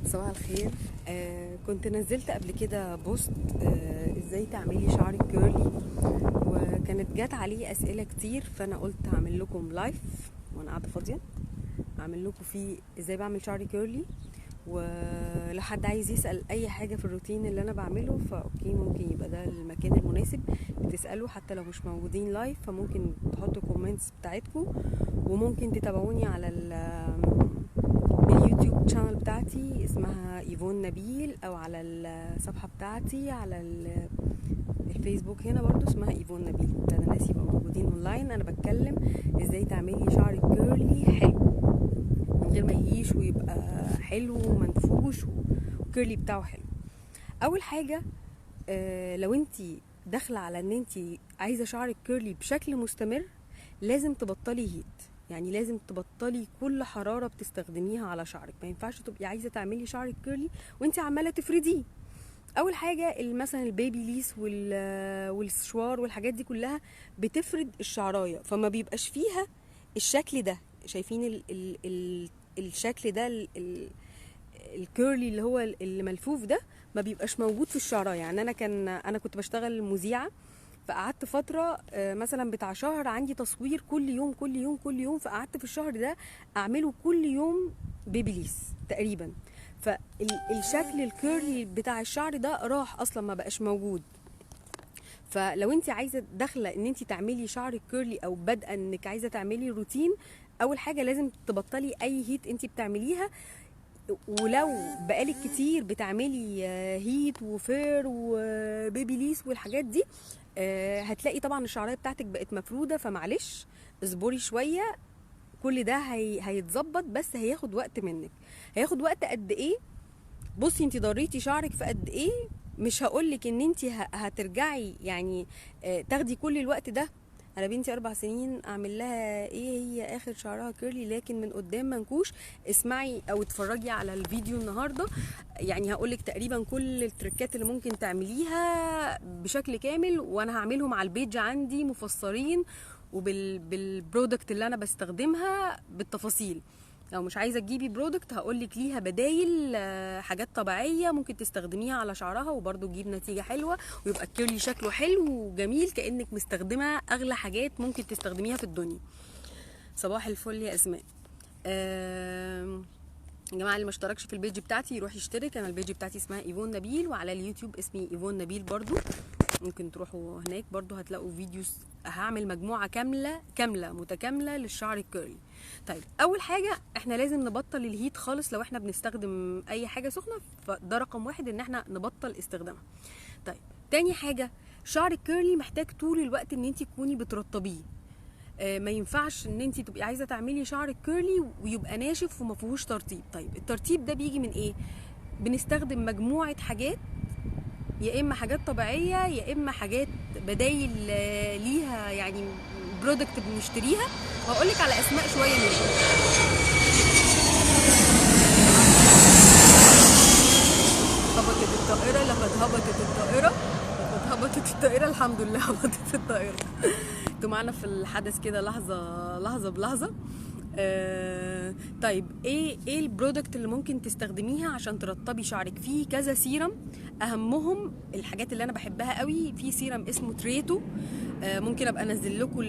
صباح الخير. كنت نزلت قبل كده بوست ازاي تعملي شعرك كيرلي، وكانت جات عليه اسئله كتير، فانا قلت هعمل لكم لايف وانا قاعده فاضيه، اعمل لكم فيه ازاي بعمل شعري كيرلي. ولو حد عايز يسال اي حاجه في الروتين اللي انا بعمله فاوكي، ممكن يبقى ده المكان المناسب تسالوا، حتى لو مش موجودين لايف فممكن تحطوا كومنتس بتاعتكم، وممكن تتابعوني على اليوتيوب شانل بتاعتي اسمها ايفون نبيل، او على الصفحه بتاعتي على الفيسبوك هنا برضو اسمها ايفون نبيل. ده الناس يبقوا موجودين اونلاين. انا بتكلم ازاي تعملي شعرك كيرلي حلو من غير ما يهيش، ويبقى حلو ومنفوش وكيرلي بتاعه حلو. اول حاجه، لو انتي داخله على ان انتي عايزه شعرك كيرلي بشكل مستمر، لازم تبطلي هيت. يعني لازم تبطلي كل حراره بتستخدميها على شعرك. ما ينفعش تبقي عايزه تعملي شعرك كيرلي وانتي عماله تفرديه. اول حاجه مثلا البيبي ليس والسشوار والحاجات دي كلها بتفرد الشعرايه، فما بيبقاش فيها الشكل ده. شايفين الشكل ده الكيرلي اللي هو اللي ملفوف ده ما بيبقاش موجود في الشعرايه. يعني انا كنت بشتغل مذيعه، فقعدت فتره مثلا بتاع شهر عندي تصوير كل يوم كل يوم كل يوم، فقعدت في الشهر ده اعمله كل يوم بيبيليس تقريبا. فالشكل الكيرلي بتاع الشعر ده راح اصلا، ما بقاش موجود. فلو انت عايزه داخله ان انت تعملي شعرك كيرلي، او بادئه انك عايزه تعملي روتين، اول حاجه لازم تبطلي اي هيت انت بتعمليها. ولو بقالك كتير بتعملي هيت وفير وبيبيليس والحاجات دي، هتلاقي طبعا الشعريه بتاعتك بقت مفروده. فمعلش اصبري شويه، كل ده هيتظبط، بس هياخد وقت منك. هياخد وقت قد ايه؟ بصي، انت ضريتي شعرك في قد ايه؟ مش هقولك ان انت هترجعي يعني تاخدي كل الوقت ده. انا بنتي 4 سنين اعمل لها ايه؟ هي اخر شعرها كيرلي لكن من قدام منكوش. اسمعي او اتفرجي على الفيديو النهارده، يعني هقولك تقريبا كل التركات اللي ممكن تعمليها بشكل كامل، وانا هعملهم على البيج عندي مفسرين وبالبرودكت اللي انا بستخدمها بالتفاصيل. لو مش عايزه تجيبي برودكت هقولك ليها بدايل، حاجات طبيعيه ممكن تستخدميها على شعرها وبرده تجيب نتيجه حلوه، ويبقى الكيرلي شكله حلو وجميل كانك مستخدمه اغلى حاجات ممكن تستخدميها في الدنيا. صباح الفل يا اسماء. يا جماعه اللي ما اشتركش في البيج بتاعتي يروح يشترك. انا البيج بتاعتي اسمها ايفون نبيل، وعلى اليوتيوب اسمي ايفون نبيل برضو، ممكن تروحوا هناك برضو هتلاقوا فيديوز. هعمل مجموعه كامله متكامله للشعر الكيرلي. طيب اول حاجه احنا لازم نبطل الهيت خالص. لو احنا بنستخدم اي حاجه سخنه فده رقم واحد ان احنا نبطل استخدامها. طيب تاني حاجه، شعر الكيرلي محتاج طول الوقت ان انت تكوني بترطبيه. ما ينفعش ان انت تبقي عايزه تعملي شعرك كيرلي ويبقى ناشف وما فيهوش ترطيب. طيب الترطيب ده بيجي من ايه؟ بنستخدم مجموعه حاجات، يا اما حاجات طبيعيه يا اما حاجات بدايل ليها، يعني برودكت بنشتريها. وهقول لك على اسماء شويه منهم. هبطت الطائره، لقد هبطت الطائره، لقد هبطت الطائره، الحمد لله هبطت الطائره. انتوا معانا في الحدث كده لحظه بلحظه. طيب ايه البرودكت اللي ممكن تستخدميها عشان ترطبي شعرك؟ في كذا سيرم، اهمهم الحاجات اللي انا بحبها قوي. في سيرم اسمه تريتو، ممكن ابقى انزل لكم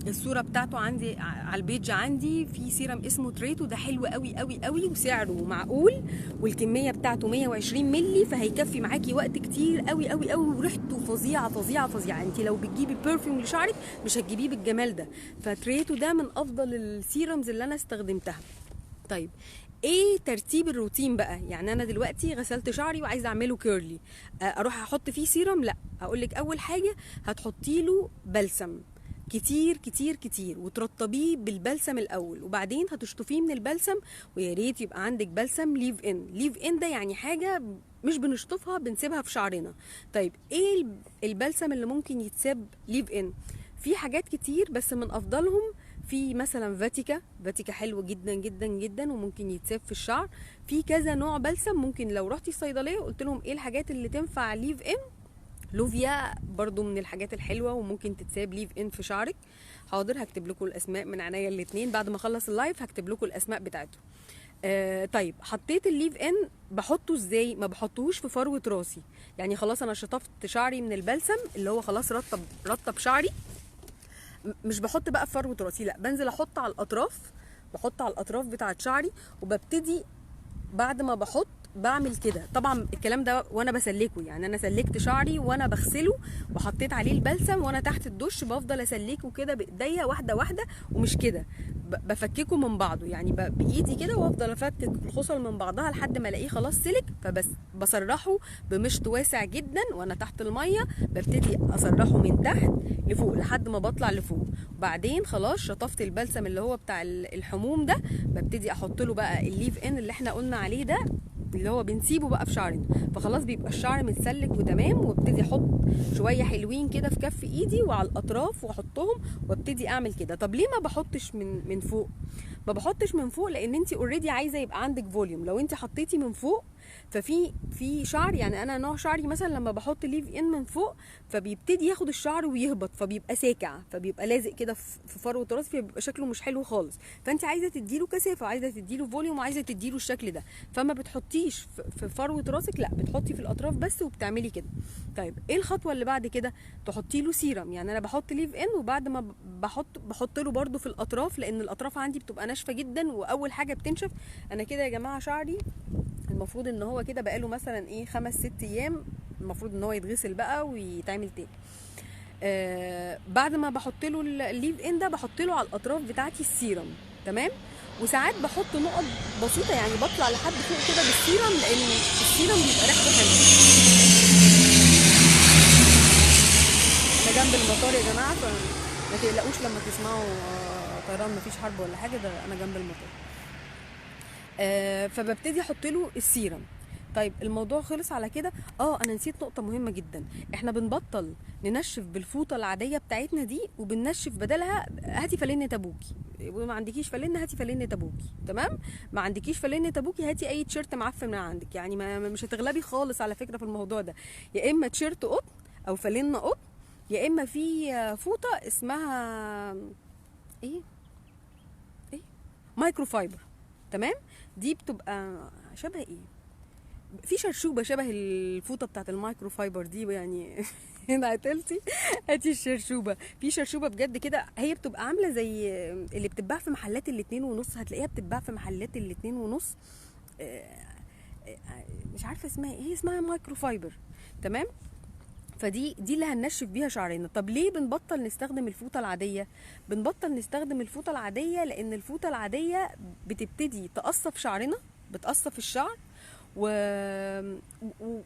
الصوره بتاعته عندي على البيج عندي. في سيرم اسمه تريتو، ده حلو قوي قوي قوي وسعره معقول، والكميه بتاعته 120 مللي، فهيكفي معاكي وقت كتير قوي قوي قوي، وريحته فظيعه فظيعه فظيعه. انت لو بتجيبي برفيوم لشعرك مش هتجيبيه بالجمال ده. فتريتو ده من افضل السيرمز اللي انا استخدمتها. طيب ايه ترتيب الروتين بقى؟ يعني انا دلوقتي غسلت شعري وعايزه اعمله كيرلي، اروح احط فيه سيرم؟ لا، هقولك اول حاجه هتحطي له بلسم كتير كتير كتير، وترطبيه بالبلسم الاول، وبعدين هتشطفيه من البلسم. ويا ريت يبقى عندك بلسم ليف ان ده يعني حاجه مش بنشطفها، بنسيبها في شعرنا. طيب ايه البلسم اللي ممكن يتساب ليف ان؟ في حاجات كتير بس من افضلهم في مثلا فاتيكا حلو جدا جدا جدا وممكن يتساب في الشعر. في كذا نوع بلسم، ممكن لو رحتي الصيدليه وقلت لهم ايه الحاجات اللي تنفع ليف ان، لوفيا برضو من الحاجات الحلوه وممكن تتساب ليف ان في شعرك. حاضر، هكتب لكم الاسماء من عينيا الاثنين بعد ما اخلص اللايف، هكتب لكم الاسماء بتاعتهم. طيب حطيت الليف ان، بحطه ازاي؟ ما بحطهوش في فروه راسي، يعني خلاص انا شطفت شعري من البلسم اللي هو خلاص رطب شعري، مش بحط بقى في فروه راسي، لا بنزل احط على الاطراف، بحط على الاطراف بتاعه شعري، وببتدي بعد ما بحط بعمل كده. طبعا الكلام ده وانا بسلكه، يعني انا سلكت شعري وانا بغسله وحطيت عليه البلسم وانا تحت الدش، بفضل اسلكه كده بايديا واحده واحده، ومش كده بفككه من بعضه، يعني بايدي كده وافضل افكك الخصل من بعضها لحد ما الاقيه خلاص سلك، فبس بسرحه بمشط واسع جدا وانا تحت الميه، ببتدي اسرحه من تحت لفوق لحد ما بطلع لفوق، وبعدين خلاص شطفت البلسم اللي هو بتاع الحموم ده، ببتدي احط له بقى الليف ان اللي احنا قلنا عليه ده، اللي هو بنسيبه بقى في شعرنا، فخلاص بيبقى الشعر متسلك وتمام، وابتدي احط شويه حلوين كده في كف ايدي وعلى الاطراف واحطهم وابتدي اعمل كده. طب ليه ما بحطش من فوق؟ ما بحطش من فوق لان انت اوريدي عايزه يبقى عندك فوليوم، لو انت حطيتي من فوق ففي شعر، يعني انا نوع شعري مثلا لما بحط ليف ان من فوق فبيبتدي ياخد الشعر ويهبط، فبيبقى ساكع، فبيبقى لازق كده في فروه راسي، فبيبقى شكله مش حلو خالص، فانت عايزه تديله كثافه وعايزه تديله فوليوم وعايزه تديله الشكل ده، فما بتحطيش في فروه راسك، لا بتحطي في الاطراف بس وبتعملي كده. طيب ايه الخطوه اللي بعد كده؟ تحطي له سيرم، يعني انا بحط ليف ان وبعد ما بحط له برده في الاطراف، لان الاطراف عندي بتبقى ناشفه جدا واول حاجه بتنشف. انا كده يا جماعه شعري المفروض ان هو كده بقاله مثلا ايه 5-6 ايام، المفروض ان هو يتغسل بقى ويتعمل تاني. بعد ما بحط له الليف ان ده بحط له على الاطراف بتاعتي السيرم، تمام، وساعات بحط نقط بسيطه، يعني بطلع لحد فوق كده بالسيرم، لان السيرم بيبقى ريحته حلوه. انا جنب المطار يا جماعه، فما تقلقوش لما تسمعوا طيران، مفيش حرب ولا حاجه، ده انا جنب المطار. فببتدي احط له السيرم. طيب الموضوع خلص على كده؟ انا نسيت نقطه مهمه جدا، احنا بنبطل ننشف بالفوطه العاديه بتاعتنا دي، وبننشف بدلها هاتي فلينة ابوكي، ما عندكيش فلينة هاتي فلينة ابوكي، تمام، ما عندكيش فلينة ابوكي هاتي اي تيشيرت معفن من عندك، يعني مش هتغلبي خالص على فكره في الموضوع ده، يا اما تيشيرت قطن او فلينة قطن، يا اما في فوطه اسمها ايه مايكرو فايبر، تمام، دي بتبقى شبه ايه، في شرشوبه شبه الفوطه بتاعت المايكرو فايبر دي يعني هنا قتلتي، هاتي الشرشوبه، في شرشوبه بجد كده، هي بتبقى عامله زي اللي بتتباع في محلات ال2.5، هتلاقيها بتتباع في محلات ال2.5، مش عارفه اسمها ايه، اسمها مايكرو فايبر، تمام، فدي اللي هننشف بيها شعرنا. طب ليه بنبطل نستخدم الفوطه العاديه؟ بنبطل نستخدم الفوطه العاديه لان الفوطه العاديه بتبتدي تقصف شعرنا، بتقصف الشعر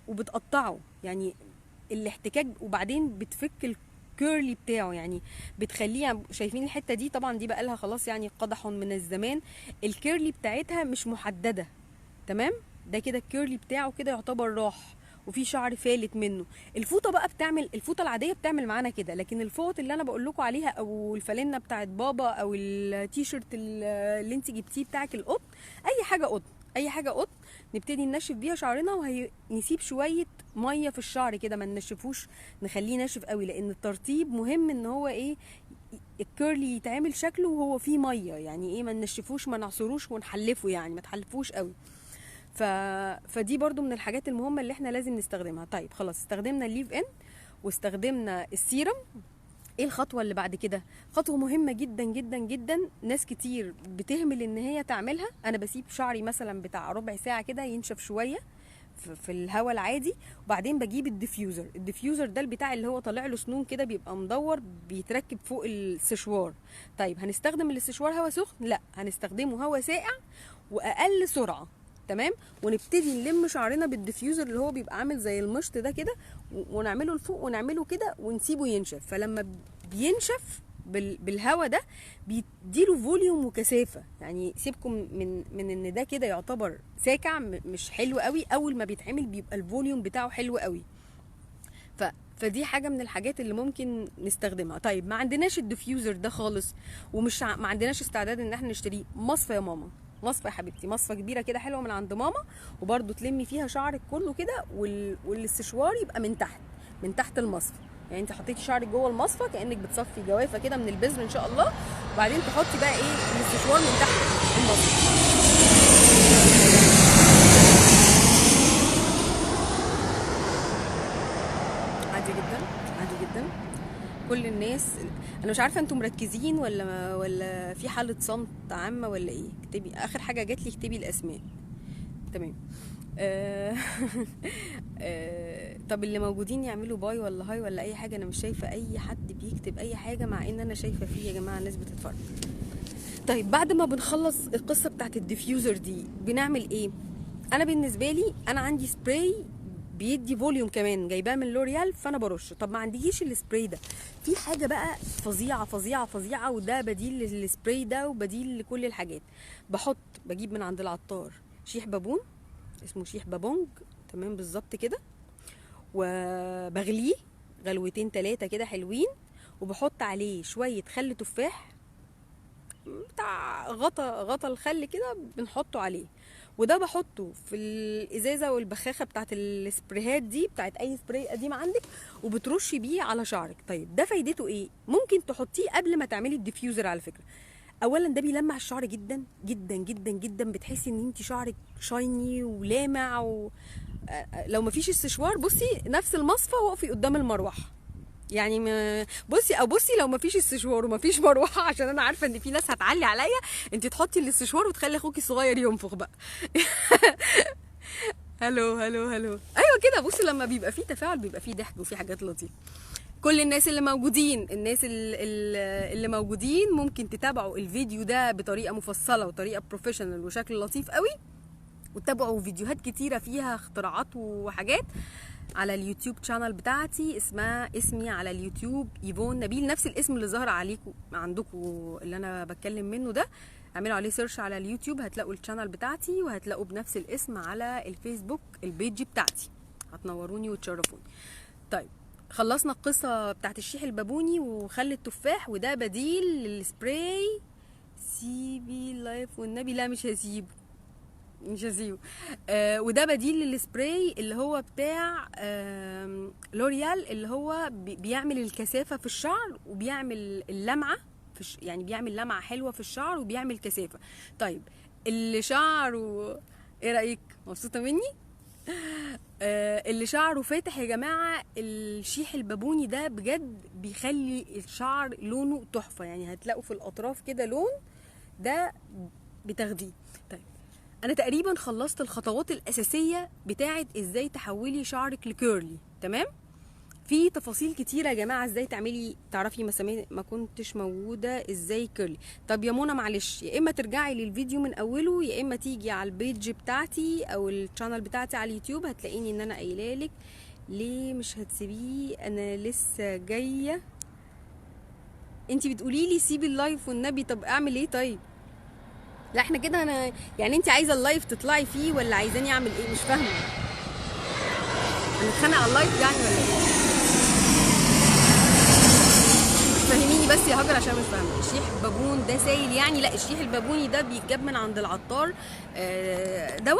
وبتقطعه، يعني الاحتكاك، وبعدين بتفك الكيرلي بتاعه، يعني بتخليه، شايفين الحته دي طبعا دي بقى لها خلاص يعني قدح من الزمان، الكيرلي بتاعتها مش محدده، تمام، ده كده الكيرلي بتاعه كده يعتبر راح وفي شعر فالت منه. الفوطه بقى بتعمل، الفوطه العاديه بتعمل معانا كده، لكن الفوط اللي انا بقول لكم عليها او الفالنه بتاعت بابا او التيشيرت اللي انت جبتيه بتاعك القطن، اي حاجه قطن، اي حاجه قطن، نبتدي ننشف بيها شعرنا، ونسيب شويه ميه في الشعر كده، ما ننشفوش نخليه ناشف قوي، لان الترطيب مهم ان هو ايه الكيرلي يتعمل شكله وهو فيه ميه، يعني ايه ما ننشفوش ما نعصروش ونحلفه، يعني ما تحلفوش قوي. فدي برضو من الحاجات المهمه اللي احنا لازم نستخدمها. طيب خلاص استخدمنا الليف ان واستخدمنا السيرم، ايه الخطوه اللي بعد كده؟ خطوه مهمه جدا جدا جدا، ناس كتير بتهمل ان هي تعملها. انا بسيب شعري مثلا بتاع ربع ساعه كده ينشف شويه في الهواء العادي، وبعدين بجيب الديفيوزر ده البتاع اللي هو طالع له سنون كده بيبقى مدور بيتركب فوق السشوار. طيب هنستخدم السشوار هواء سخن؟ لا، هنستخدمه هواء ساقع واقل سرعه، تمام، ونبتدي نلم شعرنا بالديفيوزر اللي هو بيبقى عامل زي المشط ده كده، ونعمله لفوق ونعمله كده ونسيبه ينشف، فلما بينشف بالهواء ده بيديله فوليوم وكثافه، يعني سيبكم من ان ده كده يعتبر ساكع مش حلو قوي، اول ما بيتعمل بيبقى الفوليوم بتاعه حلو قوي. فدي حاجه من الحاجات اللي ممكن نستخدمها. طيب ما عندناش الديفيوزر ده خالص، ومش ما عندناش استعداد ان احنا نشتريه، مصفى يا ماما، مصفى يا حبيبتي، مصفى كبيره كده حلوه من عند ماما، وبرده تلمي فيها شعرك كله كده، والاستشوار يبقى من تحت المصفى، يعني انت حطيتي شعرك جوه المصفى كانك بتصفي جوافه كده من البذر ان شاء الله، وبعدين تحطي بقى ايه الاستشوار من تحت المصفى. كل الناس. انا مش عارفه انتم مركزين ولا في حاله صمت عامه ولا ايه. اكتبي اخر حاجه جات لي، اكتبي الاسماء. تمام. آه، طب اللي موجودين يعملوا باي ولا هاي ولا اي حاجه. انا مش شايفه اي حد بيكتب اي حاجه، مع ان انا شايفه فيه يا جماعه ناس بتتفرج. طيب بعد ما بنخلص القصه بتاعت الديفيوزر دي بنعمل ايه؟ انا بالنسبه لي انا عندي سبراي بيدي فوليوم كمان، جايباه من لوريال، فانا برش. طب ما عنديش السبراي ده، في حاجه بقى فظيعه فظيعه فظيعه، وده بديل للسبراي ده وبديل لكل الحاجات. بجيب من عند العطار شيح بابون، اسمه شيح بابونج، تمام بالظبط كده، وبغليه غلوتين 3 كده حلوين، وبحط عليه شويه خل تفاح بتاع غطا الخل كده، بنحطه عليه. وده بحطه في الازازه والبخاخه بتاعت السبريهات دي، بتاعت اي سبراي قديم عندك، وبترشي بيه على شعرك. طيب ده فايدته ايه؟ ممكن تحطيه قبل ما تعملي الديفيوزر على فكره. اولا ده بيلمع الشعر جدا جدا جدا جدا، بتحسي ان انت شعرك شايني ولامع لو مفيش استشوار بصي نفس المصفى وقفي قدام المروحه، يعني بصي لو مفيش استشوار ومفيش مروحه، عشان انا عارفه ان في ناس هتعلي عليا، انت تحطي الاستشوار وتخلي اخوكي الصغير ينفخ بقى. هلو هلو هلو، ايوه كده. بصي لما بيبقى فيه تفاعل بيبقى فيه ضحك وفيه حاجات لطيفه. كل الناس اللي موجودين، اللي موجودين ممكن تتابعوا الفيديو ده بطريقه مفصله وطريقه بروفيشنال وشكل لطيف قوي، وتتابعوا فيديوهات كتيره فيها اختراعات وحاجات على اليوتيوب شانل بتاعتي. اسمي على اليوتيوب ايفون نبيل، نفس الاسم اللي ظهر عليكم عندكم اللي انا بتكلم منه ده. اعملوا عليه سيرش على اليوتيوب هتلاقوا الشانل بتاعتي، وهتلاقوا بنفس الاسم على الفيسبوك البيج بتاعتي. هتنوروني وتشرفوني. طيب خلصنا القصة بتاعت الشيح البابوني وخل التفاح، وده بديل للسبراي. سيبي لايف والنبي، لا مش هسيبه. وده بديل للسبراي اللي هو بتاع لوريال، اللي هو بيعمل الكثافة في الشعر وبيعمل اللمعة يعني بيعمل لمعة حلوة في الشعر وبيعمل كثافة. طيب اللي شعره ايه رأيك؟ مبسوطة مني؟ اللي شعره فاتح يا جماعة، الشيح البابوني ده بجد بيخلي الشعر لونه تحفة، يعني هتلاقوا في الأطراف كده لون ده بتاخديه. طيب انا تقريبا خلصت الخطوات الاساسيه بتاعه ازاي تحولي شعرك لكيرلي. تمام. في تفاصيل كتيره يا جماعه ازاي تعرفي ما كنتش موجوده ازاي كيرلي. طب يا منى معلش، يا اما ترجعي للفيديو من اوله، يا اما تيجي على البيج بتاعتي او الشانل بتاعتي على اليوتيوب، هتلاقيني ان انا قايله لك ليه مش هتسيبيه. انا لسه جايه. انتي بتقولي لي سيبي اللايف والنبي، طب اعمل ايه؟ طيب لا احنا كده، انا يعني انت عايزه اللايف تطلعي فيه ولا عايزاني اعمل ايه؟ مش فاهمه. هنتخانق على اللايف يعني ولا ايه؟ فهميني بس يا هاجر عشان مش فاهمه. الشيح بابون ده سايل يعني؟ لا، الشيح البابوني ده بيتجاب من عند العطار. ده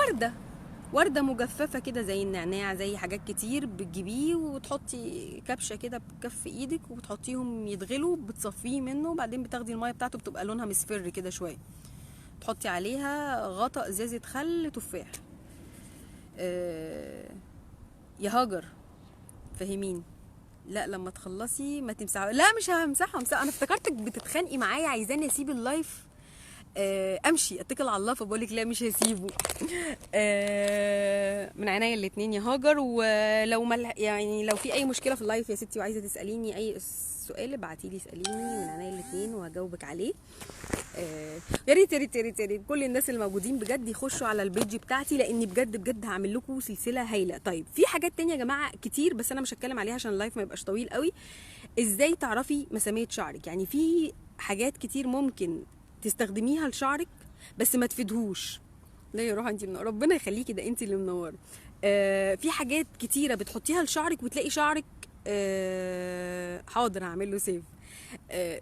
ورده مجففه كده زي النعناع، زي حاجات كتير بتجيبيه وتحطي كبشه كده بكف ايدك وبتحطيهم يتغلوا، بتصفيه منه، وبعدين بتاخدي الميه بتاعته بتبقى لونها مصفر كده شويه، تحطي عليها غطا ازازه خل تفاح. يا هاجر فهميني. لا لما تخلصي ما تمسحها. لا مش همسحها. انا افتكرتك بتتخانقي معايا عايزاني اسيب اللايف امشي اتكل على الله، فبقولك لا مش هسيبه. من عينيا الاتنين يا هاجر. ولو يعني لو في اي مشكله في اللايف يا ستي وعايزه تساليني اي سؤال ابعتيلي اساليني، من عينيا الاتنين وهجاوبك عليه. يا ريت يا ريت يا ريت يا ريت كل الناس اللي موجودين بجد يخشوا على البيج بتاعتي، لاني بجد بجد هعمل لكم سلسله هايله. طيب في حاجات تانية يا جماعه كتير، بس انا مش هتكلم عليها عشان اللايف ما يبقاش طويل قوي. ازاي تعرفي مساميه شعرك؟ يعني في حاجات كتير ممكن تستخدميها لشعرك بس ما تفيدهوش. لا يا روح انت ربنا يخليكي، ده انت اللي منوره. في حاجات كتيره بتحطيها لشعرك وتلاقي شعرك حاضر هعمل له سيف.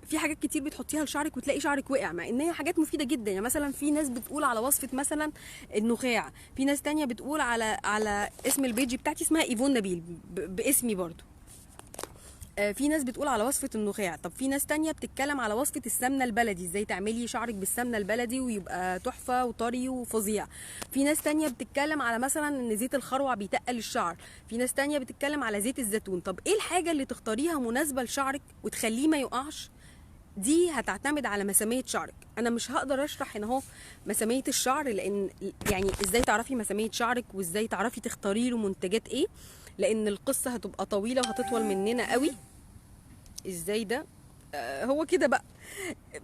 في حاجات كتير بتحطيها لشعرك وتلاقي شعرك وقع، مع ان هي حاجات مفيده جدا. يعني مثلا في ناس بتقول على وصفه مثلا النخاع، في ناس تانية بتقول على اسم البيج بتاعتي اسمها ايفون نبيل باسمي برضو. في ناس بتقول على وصفة النخاع، طب في ناس تانية بتتكلم على وصفة السمنة البلدي، ازاي تعملي شعرك بالسمنة البلدي ويبقى تحفة وطري وفظيع. في ناس تانية بتتكلم على مثلا ان زيت الخروع بيتقل الشعر. في ناس تانية بتتكلم على زيت الزيتون. طب ايه الحاجة اللي تختاريها مناسبة لشعرك وتخليه ما يقعش؟ دي هتعتمد على مسامية شعرك. انا مش هقدر اشرح ان هو مسامية الشعر، لان يعني ازاي تعرفي مسامية شعرك وازاي تعرفي تختاري له منتجات ايه، لان القصة هتبقى طويلة وهتطول مننا قوي. ازاي ده؟ هو كده بقى.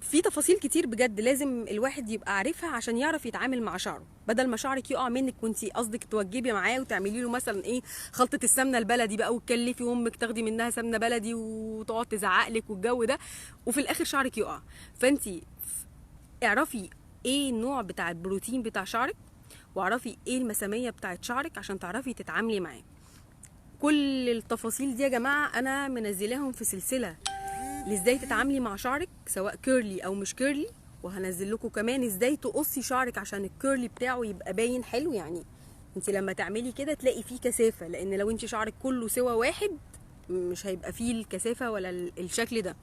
في تفاصيل كتير بجد لازم الواحد يبقى عارفها عشان يعرف يتعامل مع شعره، بدل ما شعرك يقع منك وانتي قصدك توجبي معاه وتعملي له مثلا ايه، خلطه السمنه البلدي بقى، وتكلفي امك تاخدي منها سمنه بلدي وتقعد تزعق لك والجو ده، وفي الاخر شعرك يقع. فانتي اعرفي ايه النوع بتاع البروتين بتاع شعرك، واعرفي ايه المساميه بتاعت شعرك عشان تعرفي تتعاملي معاه. كل التفاصيل دي يا جماعه انا منزلاهم في سلسله ازاي تتعاملي مع شعرك سواء كيرلي او مش كيرلي، وهنزل لكم كمان ازاي تقصي شعرك عشان الكيرلي بتاعه يبقى باين حلو. يعني انت لما تعملي كده تلاقي فيه كثافه، لان لو انت شعرك كله سوا واحد مش هيبقى فيه الكثافه ولا الشكل ده.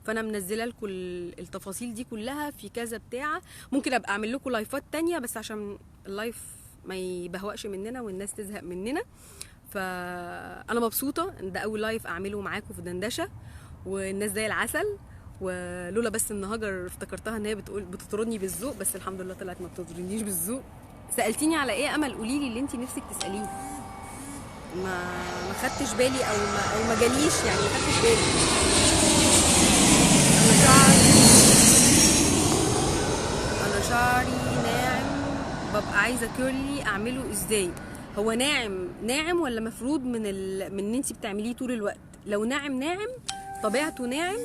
فانا منزله لكم التفاصيل دي كلها في كذا بتاعه. ممكن ابقى اعمل لكم لايفات تانية بس عشان اللايف ما يبهوأش مننا والناس تزهق مننا. فانا مبسوطه ان ده اول لايف اعمله معاكم في دندشه، والناس زي العسل. ولولا بس ان هاجر افتكرتها ان هي بتطردني بالذوق، بس الحمد لله طلعت ما بتطردنيش بالذوق. سالتيني على ايه امل؟ قولي لي اللي انت نفسك تساليه. ما ما خدتش بالي او ما جاليش، يعني ما خدتش بالي. انا شعري انا شعري ناعم، ببقى عايزه كيرلي اعمله ازاي؟ هو ناعم ناعم ولا مفروض من ان انت بتعمليه طول الوقت؟ لو ناعم ناعم طبيعته ناعم،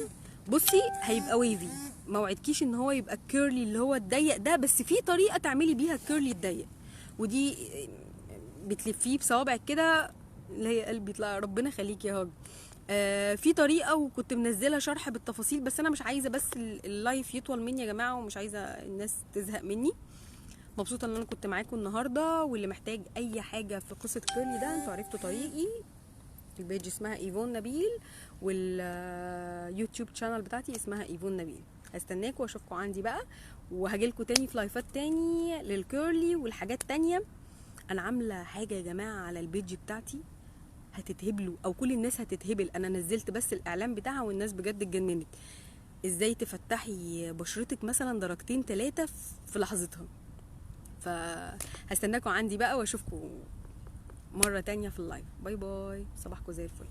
بصي هيبقى ويفي. ما وعدكيش ان هو يبقى الكيرلي اللي هو الضيق ده، بس في طريقه تعملي بيها الكيرلي الضيق، ودي بتلفيه بصوابعك كده اللي هي قلبي يطلع ربنا يخليك يا هاج. في طريقه وكنت منزله شرح بالتفاصيل، بس انا مش عايزه بس اللايف يطول مني يا جماعه، ومش عايزه الناس تزهق مني. مبسوطه ان انا كنت معاكم النهارده، واللي محتاج اي حاجه في قصه كيرلي ده انتوا عرفتوا طريقي. البيج اسمها ايفون نبيل، واليوتيوب شانل بتاعتي اسمها ايفون نبيل. هستناكم واشوفكم عندي بقى، وهجيلكوا تاني في لايفات تاني للكيرلي والحاجات تانية. انا عامله حاجه يا جماعه على البيج بتاعتي هتتهبلوا، او كل الناس هتتهبل. انا نزلت بس الاعلان بتاعها والناس بجد اتجننت. ازاي تفتحي بشرتك مثلا درجتين 3 في لحظتها. فهستناكم عندي بقى واشوفكم مرة تانية في اللايف. باي باي، صباحكم زي الفل.